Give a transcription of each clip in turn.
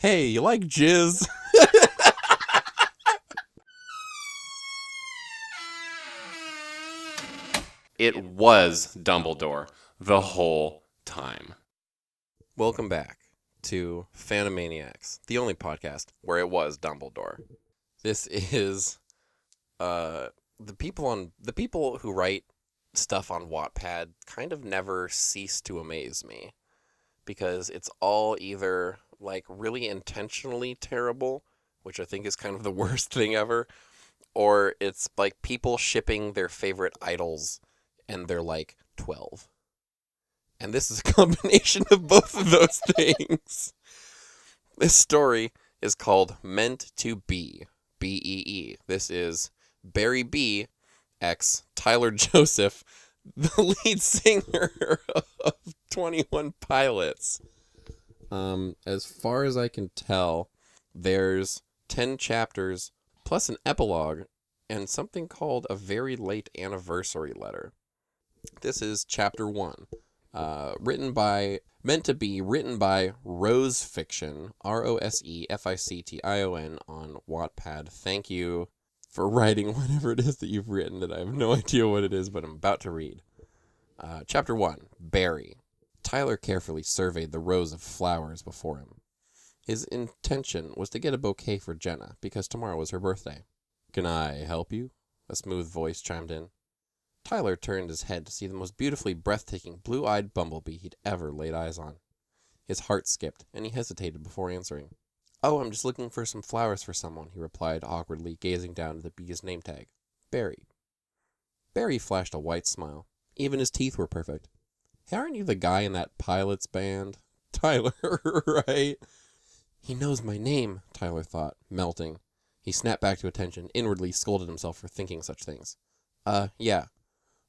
Hey, you like jizz? It was Dumbledore the whole time. Welcome back to Phantomaniacs, the only podcast where it was Dumbledore. This is the people who write stuff on Wattpad kind of never cease to amaze me, because it's all either like really intentionally terrible, which I think is kind of the worst thing ever, or it's like people shipping their favorite idols and they're like 12. And this is a combination of both of those things. This story is called Meant to Be, B-E-E. This is Barry B. x Tyler Joseph, the lead singer of 21 Pilots. As far as I can tell, there's 10 chapters plus an epilogue and something called a very late anniversary letter. This is chapter 1. Written by Rose Fiction, ROSEFICTION on Wattpad. Thank you for writing whatever it is that you've written that I have no idea what it is, but I'm about to read. Chapter 1, Barry. Tyler carefully surveyed the rows of flowers before him. His intention was to get a bouquet for Jenna, because tomorrow was her birthday. "Can I help you?" a smooth voice chimed in. Tyler turned his head to see the most beautifully breathtaking blue-eyed bumblebee he'd ever laid eyes on. His heart skipped, and he hesitated before answering. "Oh, I'm just looking for some flowers for someone," he replied awkwardly, gazing down at the bee's name tag. "Barry." Barry flashed a white smile. Even his teeth were perfect. "Hey, aren't you the guy in that Pilots band?" "Tyler, right?" "He knows my name," Tyler thought, melting. He snapped back to attention, inwardly scolded himself for thinking such things. Yeah.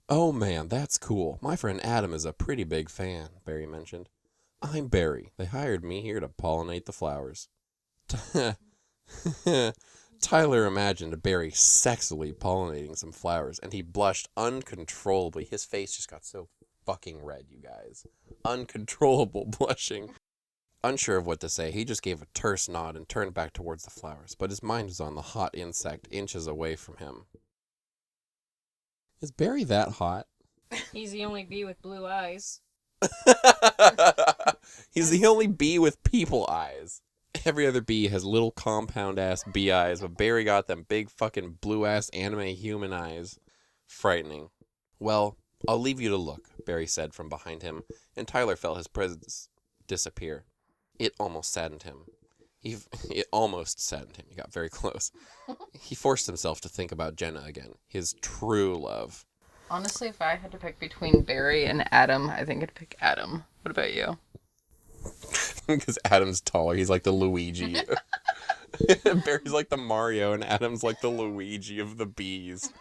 "Oh man, that's cool. My friend Adam is a pretty big fan," Barry mentioned. "I'm Barry. They hired me here to pollinate the flowers." Tyler imagined Barry sexily pollinating some flowers, and he blushed uncontrollably. His face just got so fucking red, you guys. Uncontrollable blushing. Unsure of what to say, he just gave a terse nod and turned back towards the flowers, but his mind was on the hot insect inches away from him. Is Barry that hot? He's the only bee with blue eyes. He's the only bee with people eyes. Every other bee has little compound-ass bee eyes, but Barry got them big fucking blue-ass anime human eyes. Frightening. "Well, I'll leave you to look," Barry said from behind him, and Tyler felt his presence disappear. It almost saddened him. He got very close. He forced himself to think about Jenna again, his true love. Honestly, if I had to pick between Barry and Adam, I think I'd pick Adam. What about you? Because Adam's taller. He's like the Luigi. Barry's like the Mario, and Adam's like the Luigi of the bees.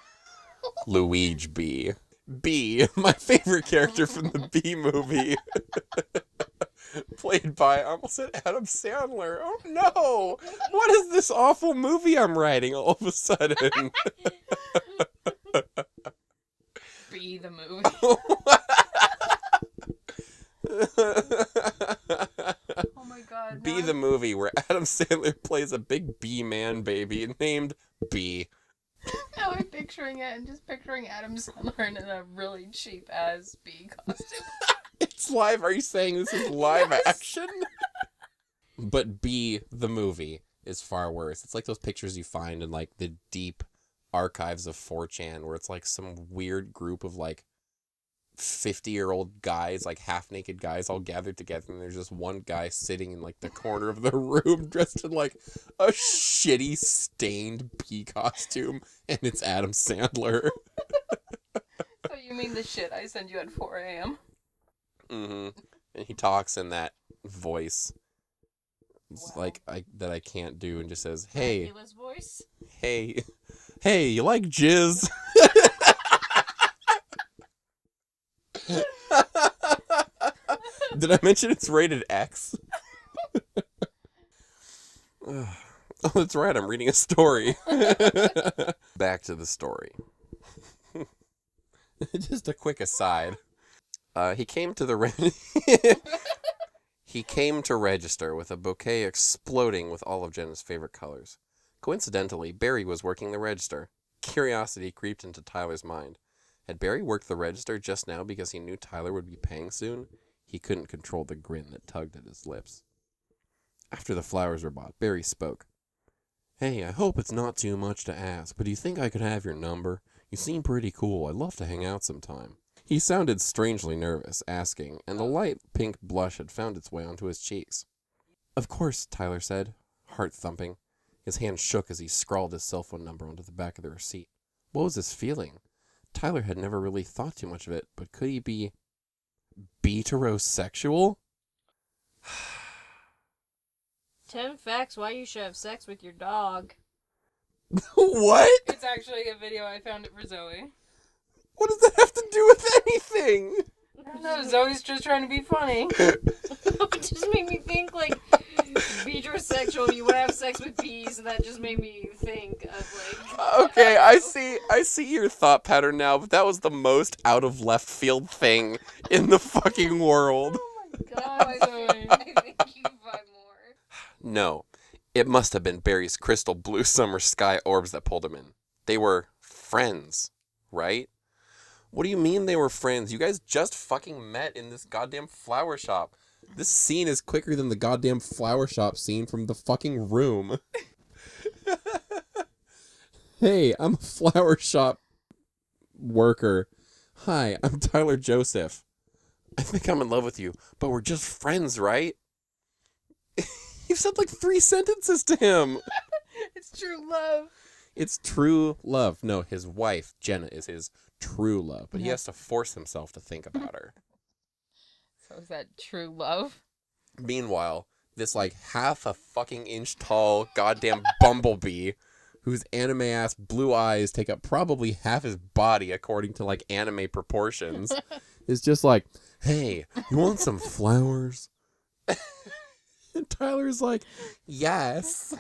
Luigi Bee. Bee, my favorite character from the Bee Movie. Played by, I almost said Adam Sandler. Oh no! What is this awful movie I'm writing all of a sudden? Bee the movie. Oh my god. Bee the movie, where Adam Sandler plays a big bee man baby named Bee. Now I'm picturing it and just picturing Adam Sandler in a really cheap ass bee costume. It's live. Are you saying this is live Yes. action? But Bee the movie is far worse. It's like those pictures you find in like the deep archives of 4chan, where it's like some weird group of like 50-year-old guys, like half-naked guys all gathered together, and there's just one guy sitting in like the corner of the room dressed in like a shitty stained bee costume, and it's Adam Sandler. So you mean the shit I send you at 4 a.m.? Mm-hmm. And he talks in that voice. It's Wow. like that I can't do, and just says, "Hey, Dracula's voice? hey, you like jizz?" Did I mention it's rated X? Oh, that's right. I'm reading a story. Back to the story. Just a quick aside. He came to the He came to register with a bouquet exploding with all of Jenna's favorite colors. Coincidentally, Barry was working the register. Curiosity creeped into Tyler's mind. Had Barry worked the register just now because he knew Tyler would be paying soon? He couldn't control the grin that tugged at his lips. After the flowers were bought, Barry spoke. Hey, I hope it's not too much to ask, but do you think I could have your number? You seem pretty cool. I'd love to hang out sometime. He sounded strangely nervous, asking, and the light pink blush had found its way onto his cheeks. Of course, Tyler said, heart thumping. His hand shook as he scrawled his cell phone number onto the back of the receipt. What was his feeling? Tyler had never really thought too much of it, but could he be BEEtorosexual? 10 facts why you should have sex with your dog. What? It's actually a video. I found it for Zoe. What does that have to do with anything? I don't know. Zoe's just trying to be funny. It just made me think, like, BEEtorosexual, you want to have sex with bees, and that just made me think of, like... Okay, I see your thought pattern now, but that was the most out of left field thing in the fucking world. Oh my god, Zoe. I think you can find more. No, it must have been Barry's crystal blue summer sky orbs that pulled him in. They were friends, right? What do you mean they were friends? You guys just fucking met in this goddamn flower shop. This scene is quicker than the goddamn flower shop scene from The Fucking Room. Hey, I'm a flower shop worker. Hi, I'm Tyler Joseph. I think I'm in love with you, but we're just friends, right? You said like 3 sentences to him. It's true love. It's true love. No, his wife, Jenna, is his true love, but he has to force himself to think about her. So is that true love? Meanwhile, this like half a fucking inch tall goddamn bumblebee, whose anime-ass blue eyes take up probably half his body according to like anime proportions, is just like, hey, you want some flowers? And Tyler's like, yes.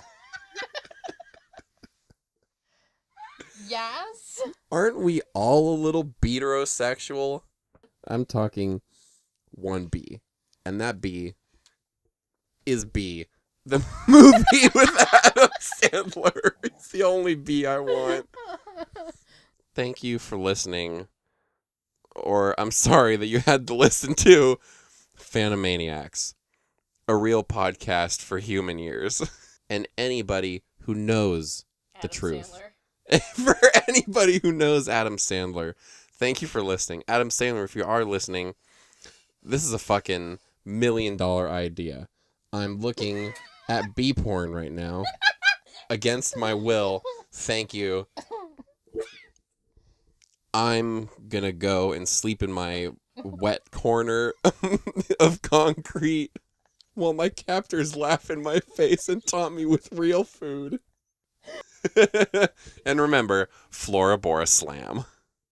Yes? Aren't we all a little BEEtorosexual? I'm talking one B, and that B is B, the movie with Adam Sandler. It's the only B I want. Thank you for listening, or I'm sorry that you had to listen to Phantomaniacs, a real podcast for human ears, and anybody who knows the truth. Sandler. For anybody who knows Adam Sandler, thank you for listening. Adam Sandler, if you are listening, this is a fucking $1 million idea. I'm looking at bee porn right now. Against my will. Thank you. I'm gonna go and sleep in my wet corner of concrete while my captors laugh in my face and taunt me with real food. And remember, Flora Bora Slam.